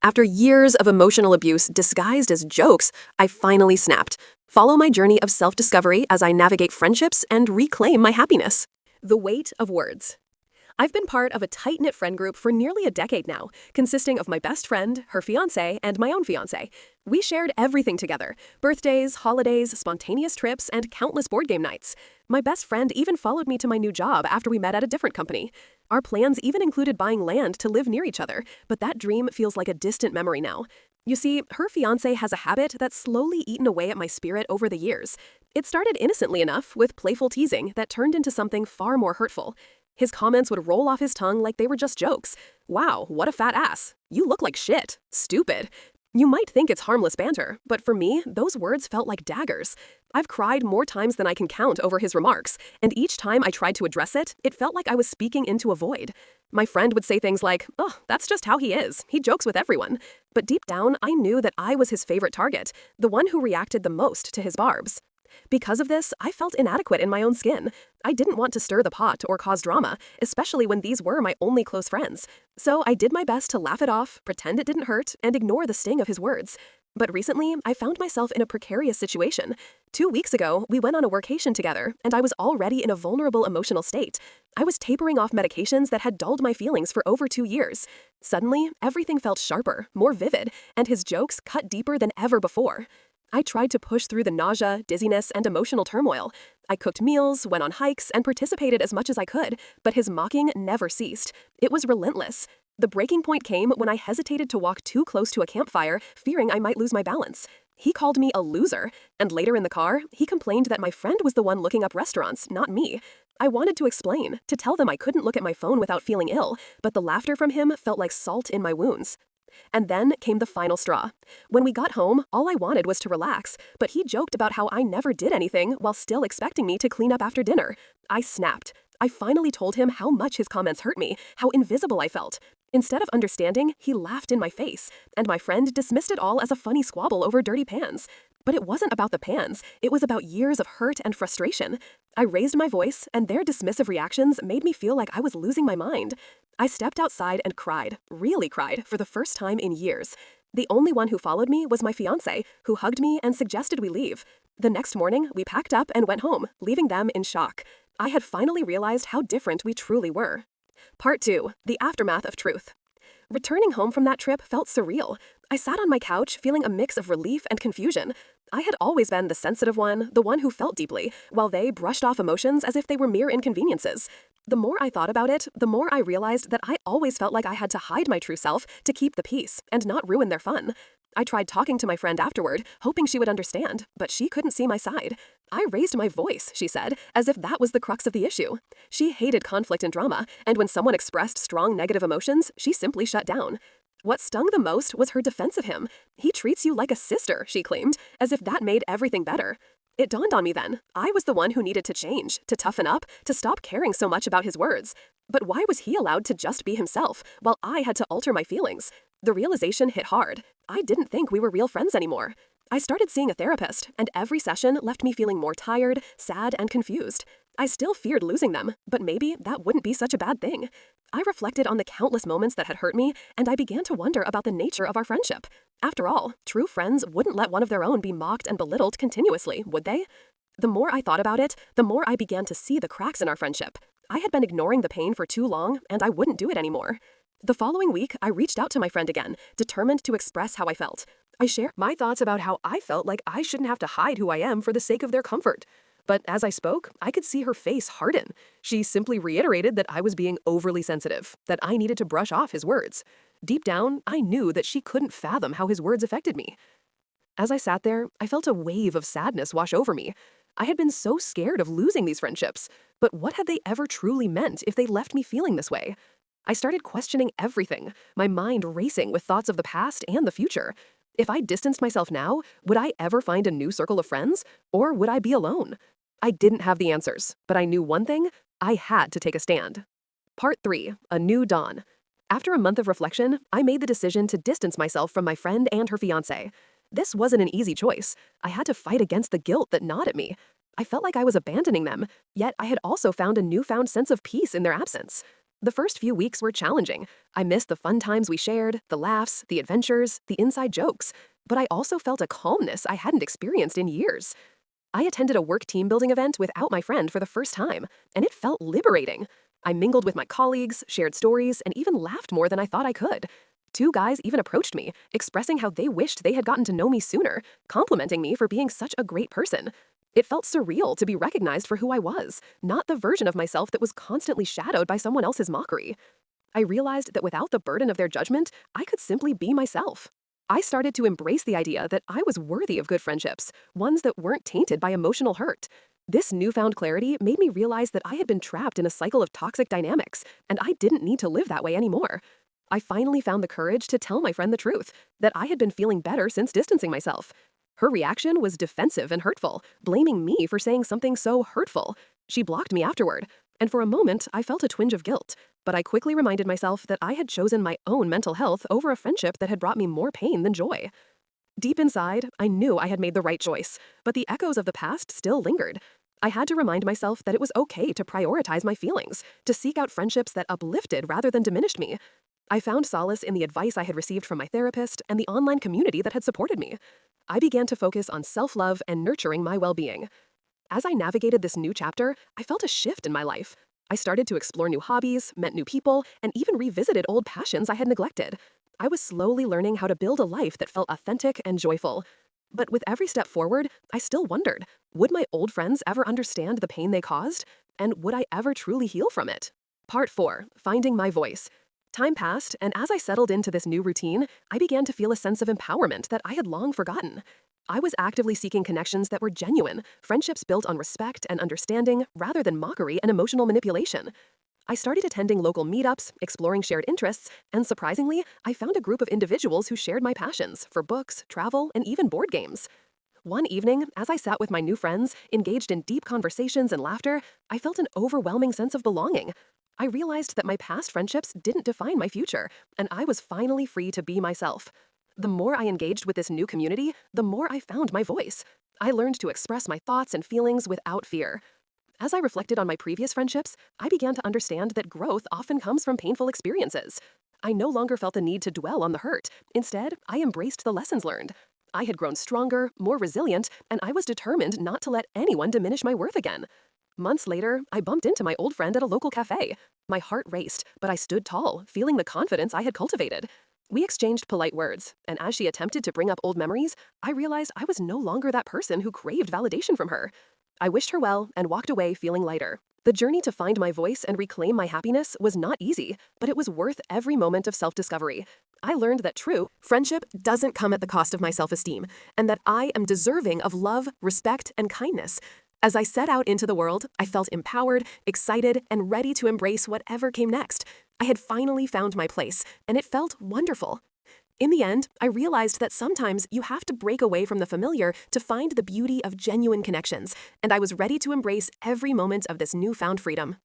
After years of emotional abuse disguised as jokes, I finally snapped. Follow my journey of self-discovery as I navigate friendships and reclaim my happiness. The weight of words. I've been part of a tight-knit friend group for nearly a decade now, consisting of my best friend, her fiancé, and my own fiancé. We shared everything together: birthdays, holidays, spontaneous trips, and countless board game nights. My best friend even followed me to my new job after we met at a different company. Our plans even included buying land to live near each other, but that dream feels like a distant memory now. You see, her fiancé has a habit that's slowly eaten away at my spirit over the years. It started innocently enough, with playful teasing, that turned into something far more hurtful. His comments would roll off his tongue like they were just jokes. Wow, what a fat ass. You look like shit. Stupid. You might think it's harmless banter, but for me, those words felt like daggers. I've cried more times than I can count over his remarks, and each time I tried to address it, it felt like I was speaking into a void. My friend would say things like, "Oh, that's just how he is. He jokes with everyone." But deep down, I knew that I was his favorite target, the one who reacted the most to his barbs. Because of this, I felt inadequate in my own skin. I didn't want to stir the pot or cause drama, especially when these were my only close friends. So I did my best to laugh it off, pretend it didn't hurt, and ignore the sting of his words. But recently, I found myself in a precarious situation. 2 weeks ago, we went on a workation together, and I was already in a vulnerable emotional state. I was tapering off medications that had dulled my feelings for over 2 years. Suddenly, everything felt sharper, more vivid, and his jokes cut deeper than ever before. I tried to push through the nausea, dizziness, and emotional turmoil. I cooked meals, went on hikes, and participated as much as I could, but his mocking never ceased. It was relentless. The breaking point came when I hesitated to walk too close to a campfire, fearing I might lose my balance. He called me a loser, and later in the car, he complained that my friend was the one looking up restaurants, not me. I wanted to explain, to tell them I couldn't look at my phone without feeling ill, but the laughter from him felt like salt in my wounds. And then came the final straw. When we got home, all I wanted was to relax, but he joked about how I never did anything while still expecting me to clean up after dinner. I snapped. I finally told him how much his comments hurt me, how invisible I felt. Instead of understanding, he laughed in my face, and my friend dismissed it all as a funny squabble over dirty pans. But it wasn't about the pans, it was about years of hurt and frustration. I raised my voice, and their dismissive reactions made me feel like I was losing my mind. I stepped outside and cried, really cried, for the first time in years. The only one who followed me was my fiancé, who hugged me and suggested we leave. The next morning, we packed up and went home, leaving them in shock. I had finally realized how different we truly were. Part 2. The Aftermath of Truth. Returning home from that trip felt surreal. I sat on my couch feeling a mix of relief and confusion. I had always been the sensitive one, the one who felt deeply, while they brushed off emotions as if they were mere inconveniences. The more I thought about it, the more I realized that I always felt like I had to hide my true self to keep the peace and not ruin their fun. I tried talking to my friend afterward, hoping she would understand, but she couldn't see my side. "I raised my voice," she said, as if that was the crux of the issue. She hated conflict and drama, and when someone expressed strong negative emotions, she simply shut down. What stung the most was her defense of him. "He treats you like a sister," she claimed, as if that made everything better. It dawned on me then. I was the one who needed to change, to toughen up, to stop caring so much about his words. But why was he allowed to just be himself, while I had to alter my feelings? The realization hit hard. I didn't think we were real friends anymore. I started seeing a therapist, and every session left me feeling more tired, sad, and confused. I still feared losing them, but maybe that wouldn't be such a bad thing. I reflected on the countless moments that had hurt me, and I began to wonder about the nature of our friendship. After all, true friends wouldn't let one of their own be mocked and belittled continuously, would they? The more I thought about it, the more I began to see the cracks in our friendship. I had been ignoring the pain for too long, and I wouldn't do it anymore. The following week, I reached out to my friend again, determined to express how I felt. I shared my thoughts about how I felt like I shouldn't have to hide who I am for the sake of their comfort. But as I spoke, I could see her face harden. She simply reiterated that I was being overly sensitive, that I needed to brush off his words. Deep down, I knew that she couldn't fathom how his words affected me. As I sat there, I felt a wave of sadness wash over me. I had been so scared of losing these friendships, but what had they ever truly meant if they left me feeling this way? I started questioning everything, my mind racing with thoughts of the past and the future. If I distanced myself now, would I ever find a new circle of friends, or would I be alone? I didn't have the answers, but I knew one thing: I had to take a stand. Part 3. A New Dawn. After a month of reflection, I made the decision to distance myself from my friend and her fiancé. This wasn't an easy choice. I had to fight against the guilt that gnawed at me. I felt like I was abandoning them, yet I had also found a newfound sense of peace in their absence. The first few weeks were challenging. I missed the fun times we shared, the laughs, the adventures, the inside jokes. But I also felt a calmness I hadn't experienced in years. I attended a work team building event without my friend for the first time, and it felt liberating. I mingled with my colleagues, shared stories, and even laughed more than I thought I could. Two guys even approached me, expressing how they wished they had gotten to know me sooner, complimenting me for being such a great person. It felt surreal to be recognized for who I was, not the version of myself that was constantly shadowed by someone else's mockery. I realized that without the burden of their judgment, I could simply be myself. I started to embrace the idea that I was worthy of good friendships, ones that weren't tainted by emotional hurt. This newfound clarity made me realize that I had been trapped in a cycle of toxic dynamics, and I didn't need to live that way anymore. I finally found the courage to tell my friend the truth, that I had been feeling better since distancing myself. Her reaction was defensive and hurtful, blaming me for saying something so hurtful. She blocked me afterward, and for a moment I felt a twinge of guilt, but I quickly reminded myself that I had chosen my own mental health over a friendship that had brought me more pain than joy. Deep inside, I knew I had made the right choice, but the echoes of the past still lingered. I had to remind myself that it was okay to prioritize my feelings, to seek out friendships that uplifted rather than diminished me. I found solace in the advice I had received from my therapist and the online community that had supported me. I began to focus on self-love and nurturing my well-being. As I navigated this new chapter, I felt a shift in my life. I started to explore new hobbies, met new people, and even revisited old passions I had neglected. I was slowly learning how to build a life that felt authentic and joyful. But with every step forward, I still wondered, would my old friends ever understand the pain they caused? And would I ever truly heal from it? Part 4. Finding my voice. Time passed, and as I settled into this new routine, I began to feel a sense of empowerment that I had long forgotten. I was actively seeking connections that were genuine, friendships built on respect and understanding rather than mockery and emotional manipulation. I started attending local meetups, exploring shared interests, and surprisingly, I found a group of individuals who shared my passions for books, travel, and even board games. One evening, as I sat with my new friends, engaged in deep conversations and laughter, I felt an overwhelming sense of belonging. I realized that my past friendships didn't define my future, and I was finally free to be myself. The more I engaged with this new community, the more I found my voice. I learned to express my thoughts and feelings without fear. As I reflected on my previous friendships, I began to understand that growth often comes from painful experiences. I no longer felt the need to dwell on the hurt. Instead, I embraced the lessons learned. I had grown stronger, more resilient, and I was determined not to let anyone diminish my worth again. Months later, I bumped into my old friend at a local cafe. My heart raced, but I stood tall, feeling the confidence I had cultivated. We exchanged polite words, and as she attempted to bring up old memories, I realized I was no longer that person who craved validation from her. I wished her well and walked away feeling lighter. The journey to find my voice and reclaim my happiness was not easy, but it was worth every moment of self-discovery. I learned that true friendship doesn't come at the cost of my self-esteem, and that I am deserving of love, respect, and kindness. As I set out into the world, I felt empowered, excited, and ready to embrace whatever came next. I had finally found my place, and it felt wonderful. In the end, I realized that sometimes you have to break away from the familiar to find the beauty of genuine connections, and I was ready to embrace every moment of this newfound freedom.